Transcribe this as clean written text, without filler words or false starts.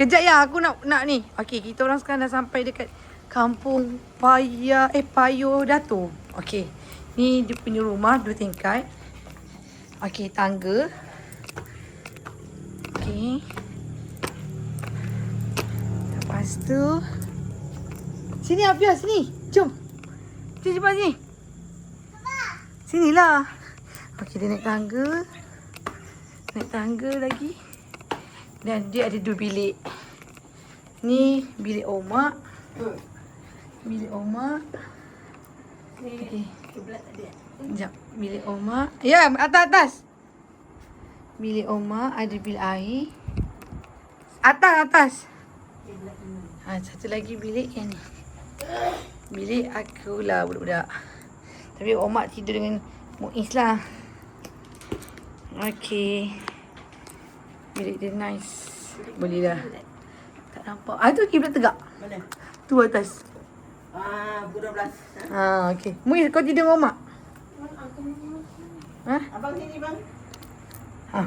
Kejap ya, aku nak ni. Okey, kita orang sekarang dah sampai dekat kampung Payo Dato. Okey. Ni dia punya rumah 2 tingkat. Okey, tangga. Okey. Lepas tu sini Abia, sini. Jom. Jom cepat sini. Sinilah. Okey, dia naik tangga. Naik tangga lagi. Dan dia ada 2 bilik. Ni bilik Omak. Bilik Omak. Okey. Sekejap. Bilik Omak. Ya, atas. Bilik Omak ada bilik air. Atas. Satu lagi bilik yang ni. Bilik aku lah budak-budak. Tapi Omak tidur dengan Muiz lah. Okey. Bilik dia nice. Boleh dah. Tak nampak. Tu kiblat tegak. Mana? Tu atas. Pukul 12. Okey. Muiz kau tidur dengan Omak? Abang sini bang.